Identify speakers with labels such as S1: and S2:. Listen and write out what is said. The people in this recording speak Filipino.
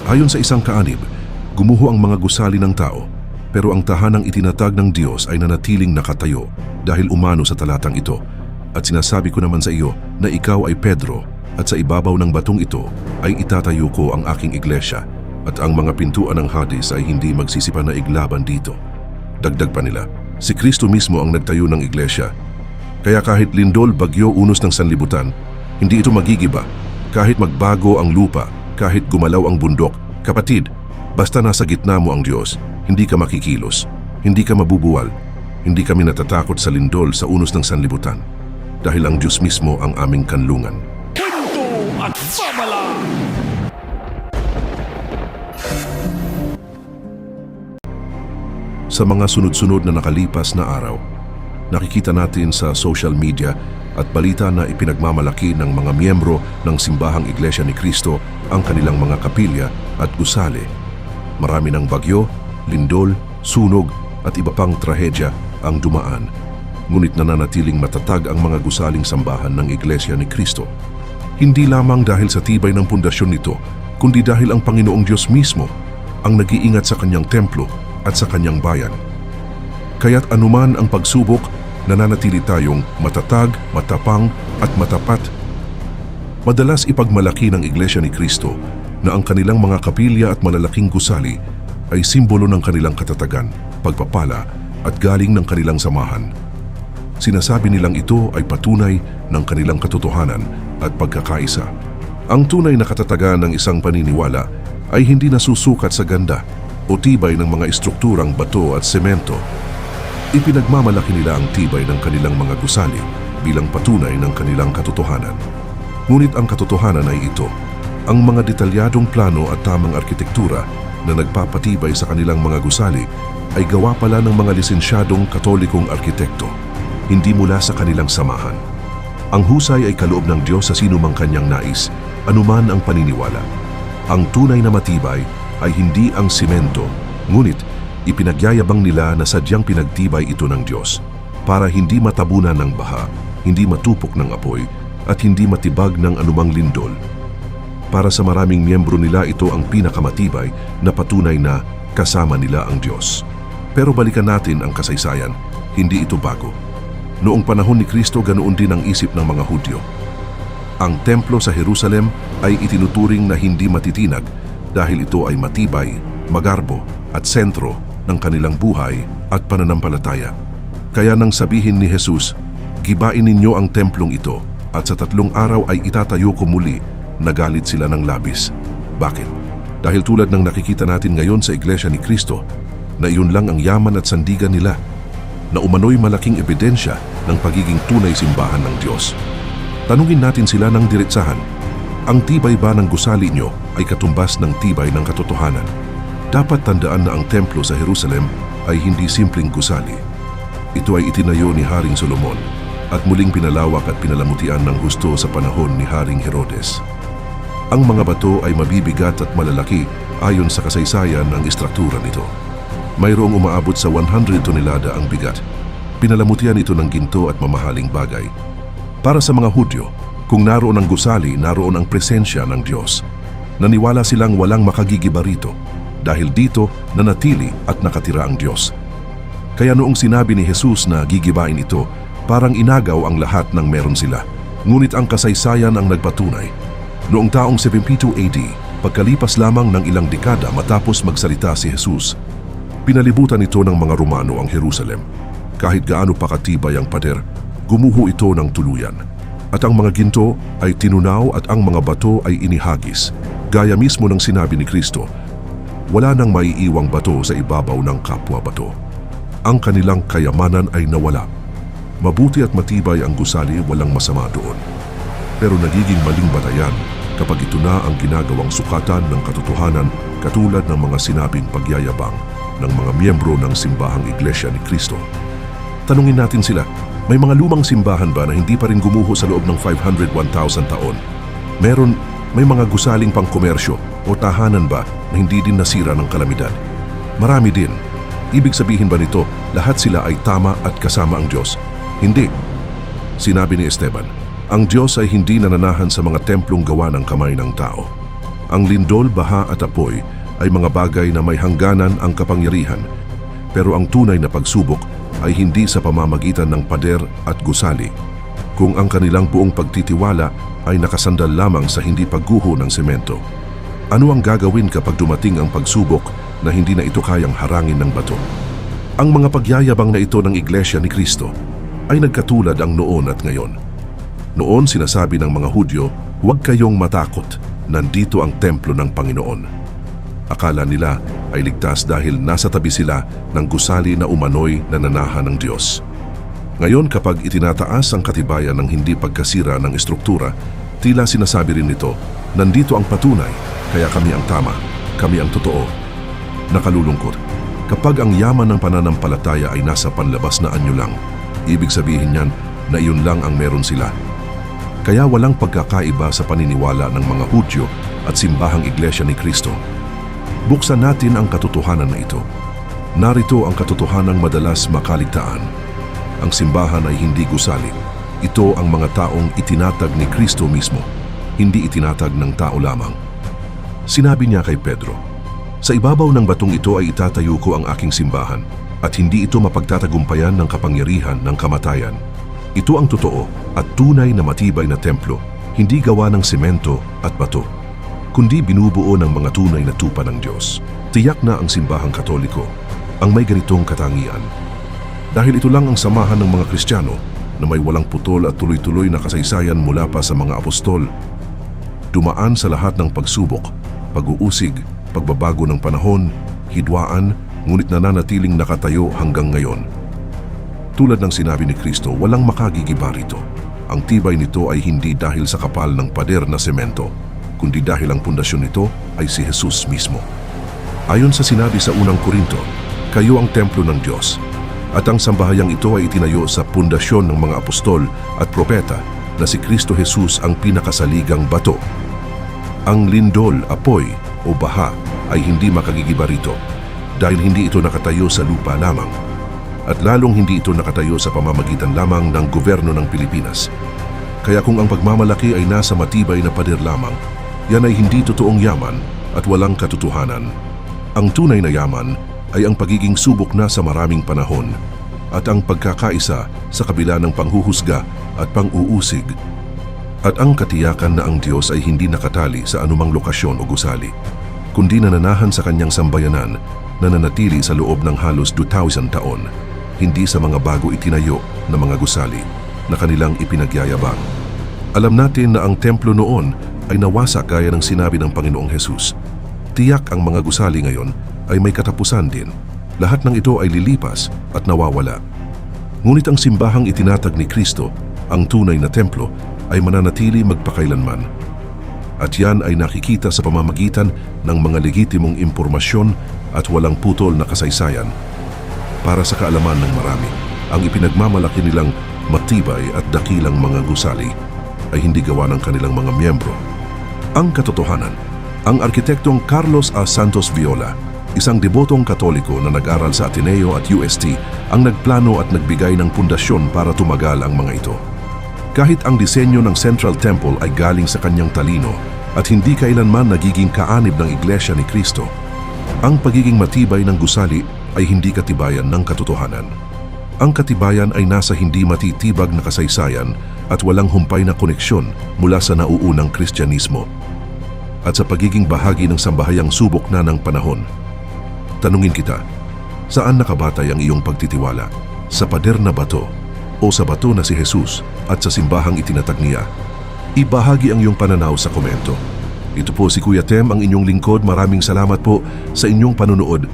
S1: Ayon sa isang kaanib, gumuho ang mga gusali ng tao, pero ang tahanang itinatag ng Diyos ay nanatiling nakatayo dahil umano sa talatang ito. At sinasabi ko naman sa iyo na ikaw ay Pedro, at sa ibabaw ng batong ito ay itatayo ko ang aking iglesia, at ang mga pintuan ng Hades ay hindi magsisipa na iglaban dito. Dagdag pa nila, si Kristo mismo ang nagtayo ng iglesia. Kaya kahit lindol, bagyo, unos ng sanlibutan, hindi ito magigiba. Kahit magbago ang lupa, kahit gumalaw ang bundok, kapatid, basta nasa gitna mo ang Diyos, hindi ka makikilos, hindi ka mabubuwal, hindi kami natatakot sa lindol sa unos ng sanlibutan, dahil ang Diyos mismo ang aming kanlungan.
S2: Kwento at babala.
S1: Sa mga sunod-sunod na nakalipas na araw, nakikita natin sa social media at balita na ipinagmamalaki ng mga miyembro ng Simbahang Iglesia ni Cristo ang kanilang mga kapilya at gusali. Marami ng bagyo, lindol, sunog at iba pang trahedya ang dumaan. Ngunit nananatiling matatag ang mga gusaling sambahan ng Iglesia ni Cristo. Hindi lamang dahil sa tibay ng pundasyon nito, kundi dahil ang Panginoong Diyos mismo ang nag-iingat sa kanyang templo at sa kanyang bayan. Kaya't anuman ang pagsubok, nananatili tayong matatag, matapang at matapat. Madalas ipagmalaki ng Iglesia ni Cristo na ang kanilang mga kapilya at malalaking gusali ay simbolo ng kanilang katatagan, pagpapala at galing ng kanilang samahan. Sinasabi nilang ito ay patunay ng kanilang katotohanan at pagkakaisa. Ang tunay na katatagan ng isang paniniwala ay hindi nasusukat sa ganda o tibay ng mga estrukturang bato at semento. Ipinagmamalaki nila ang tibay ng kanilang mga gusali bilang patunay ng kanilang katotohanan. Ngunit ang katotohanan ay ito, ang mga detalyadong plano at tamang arkitektura na nagpapatibay sa kanilang mga gusali ay gawa pala ng mga lisensyadong katolikong arkitekto, hindi mula sa kanilang samahan. Ang husay ay kaloob ng Diyos sa sinumang kanyang nais, anuman ang paniniwala. Ang tunay na matibay ay hindi ang simento, ngunit ipinagyayabang nila na sadyang pinagtibay ito ng Diyos para hindi matabunan ng baha, hindi matupok ng apoy, at hindi matibag ng anumang lindol. Para sa maraming miyembro nila ito ang pinakamatibay na patunay na kasama nila ang Diyos. Pero balikan natin ang kasaysayan, hindi ito bago. Noong panahon ni Kristo, ganoon din ang isip ng mga Hudyo. Ang templo sa Jerusalem ay itinuturing na hindi matitinag dahil ito ay matibay, magarbo at sentro ng kanilang buhay at pananampalataya. Kaya nang sabihin ni Jesus, "Gibain ninyo ang templong ito at sa 3 araw ay itatayo ko muli," nagalit sila ng labis. Bakit? Dahil tulad ng nakikita natin ngayon sa Iglesia ni Cristo, na iyon lang ang yaman at sandigan nila, na umano'y malaking ebidensya ng pagiging tunay simbahan ng Diyos. Tanungin natin sila ng diretsahan, ang tibay ba ng gusali nyo ay katumbas ng tibay ng katotohanan? Dapat tandaan na ang templo sa Jerusalem ay hindi simpleng gusali. Ito ay itinayo ni Haring Solomon at muling pinalawak at pinalamutian ng husto sa panahon ni Haring Herodes. Ang mga bato ay mabibigat at malalaki ayon sa kasaysayan ng istruktura nito. Mayroong umaabot sa 100 tonelada ang bigat. Pinalamutian ito ng ginto at mamahaling bagay. Para sa mga Hudyo, kung naroon ang gusali, naroon ang presensya ng Diyos. Naniwala silang walang makagigiba rito, dahil dito nanatili at nakatira ang Diyos. Kaya noong sinabi ni Jesus na gigibain ito, parang inagaw ang lahat ng meron sila. Ngunit ang kasaysayan ang nagpatunay. Noong taong 72 AD, pagkalipas lamang ng ilang dekada matapos magsalita si Jesus, pinalibutan ito ng mga Romano ang Jerusalem. Kahit gaano pa katibay ang pader, gumuho ito ng tuluyan. At ang mga ginto ay tinunaw at ang mga bato ay inihagis. Gaya mismo ng sinabi ni Kristo, wala nang maiiwang bato sa ibabaw ng kapwa bato. Ang kanilang kayamanan ay nawala. Mabuti at matibay ang gusali, walang masama doon. Pero nagiging maling batayan kapag ito na ang ginagawang sukatan ng katotohanan, katulad ng mga sinabing pagyayabang ng mga miyembro ng Simbahang Iglesia ni Cristo. Tanungin natin sila, may mga lumang simbahan ba na hindi pa rin gumuho sa loob ng 501,000 taon? May mga gusaling pangkomersyo o tahanan ba na hindi din nasira ng kalamidad? Marami din. Ibig sabihin ba nito, lahat sila ay tama at kasama ang Diyos? Hindi. Sinabi ni Esteban, ang Diyos ay hindi nananahan sa mga templong gawa ng kamay ng tao. Ang lindol, baha at apoy ay mga bagay na may hangganan ang kapangyarihan, pero ang tunay na pagsubok ay hindi sa pamamagitan ng pader at gusali, kung ang kanilang buong pagtitiwala ay nakasandal lamang sa hindi pagguho ng semento. Ano ang gagawin kapag dumating ang pagsubok na hindi na ito kayang harangin ng bato? Ang mga pagyayabang na ito ng Iglesia ni Cristo ay nagkatulad ang noon at ngayon. Noon sinasabi ng mga Hudyo, huwag kayong matakot, nandito ang templo ng Panginoon. Akala nila ay ligtas dahil nasa tabi sila ng gusali na umano'y nananahan ng Diyos. Ngayon kapag itinataas ang katibayan ng hindi pagkasira ng estruktura, tila sinasabi rin nito, nandito ang patunay, kaya kami ang tama, kami ang totoo. Nakalulungkot, kapag ang yaman ng pananampalataya ay nasa panlabas na anyo lang, ibig sabihin niyan na iyon lang ang meron sila. Kaya walang pagkakaiba sa paniniwala ng mga Hudyo at simbahang Iglesia ni Cristo. Buksan natin ang katotohanan na ito. Narito ang katotohanang madalas makaligtaan. Ang simbahan ay hindi gusali. Ito ang mga taong itinatag ni Cristo mismo, hindi itinatag ng tao lamang. Sinabi niya kay Pedro, sa ibabaw ng batong ito ay itatayo ko ang aking simbahan at hindi ito mapagtatagumpayan ng kapangyarihan ng kamatayan. Ito ang totoo at tunay na matibay na templo, hindi gawa ng semento at bato, kundi binubuo ng mga tunay na tupa ng Diyos. Tiyak na ang simbahang Katoliko ang may ganitong katangian. Dahil ito lang ang samahan ng mga Kristiyano na may walang putol at tuloy-tuloy na kasaysayan mula pa sa mga apostol. Dumaan sa lahat ng pagsubok, pag-uusig, pagbabago ng panahon, hidwaan, ngunit nananatiling nakatayo hanggang ngayon. Tulad ng sinabi ni Kristo, walang makagigiba rito. Ang tibay nito ay hindi dahil sa kapal ng pader na semento, kundi dahil ang pundasyon nito ay si Jesus mismo. Ayon sa sinabi sa unang Korinto, kayo ang templo ng Diyos, at ang sambahayang ito ay itinayo sa pundasyon ng mga apostol at propeta na si Kristo Jesus ang pinakasaligang bato. Ang lindol, apoy o baha ay hindi makagigiba rito dahil hindi ito nakatayo sa lupa lamang. At lalong hindi ito nakatayo sa pamamagitan lamang ng gobyerno ng Pilipinas. Kaya kung ang pagmamalaki ay nasa matibay na pader lamang, yan ay hindi totoong yaman at walang katotohanan. Ang tunay na yaman ay ang pagiging subok na sa maraming panahon at ang pagkakaisa sa kabila ng panghuhusga at pang-uusig. At ang katiyakan na ang Diyos ay hindi nakatali sa anumang lokasyon o gusali, kundi nananahan sa kanyang sambayanan na nanatili sa loob ng halos 2,000 taon. Hindi sa mga bago itinayo na mga gusali na kanilang ipinagyayabang. Alam natin na ang templo noon ay nawasak gaya ng sinabi ng Panginoong Hesus. Tiyak ang mga gusali ngayon ay may katapusan din. Lahat ng ito ay lilipas at nawawala. Ngunit ang simbahang itinatag ni Kristo, ang tunay na templo, ay mananatili magpakailanman. At yan ay nakikita sa pamamagitan ng mga legitimong impormasyon at walang putol na kasaysayan. Para sa kaalaman ng marami, ang ipinagmamalaki nilang matibay at dakilang mga gusali ay hindi gawa ng kanilang mga miyembro. Ang katotohanan, ang arkitektong Carlos A. Santos Viola, isang debotong Katoliko na nag-aral sa Ateneo at UST, ang nagplano at nagbigay ng pundasyon para tumagal ang mga ito. Kahit ang disenyo ng Central Temple ay galing sa kanyang talino at hindi kailanman nagiging kaanib ng Iglesia ni Cristo, ang pagiging matibay ng gusali ay hindi katibayan ng katotohanan. Ang katibayan ay nasa hindi matitibag na kasaysayan at walang humpay na koneksyon mula sa nauunang Kristyanismo at sa pagiging bahagi ng sambahayang subok na ng panahon. Tanungin kita, saan nakabatay ang iyong pagtitiwala? Sa pader na bato o sa bato na si Jesus at sa simbahang itinatag niya? Ibahagi ang iyong pananaw sa komento. Ito po si Kuya Tem, ang inyong lingkod. Maraming salamat po sa inyong panonood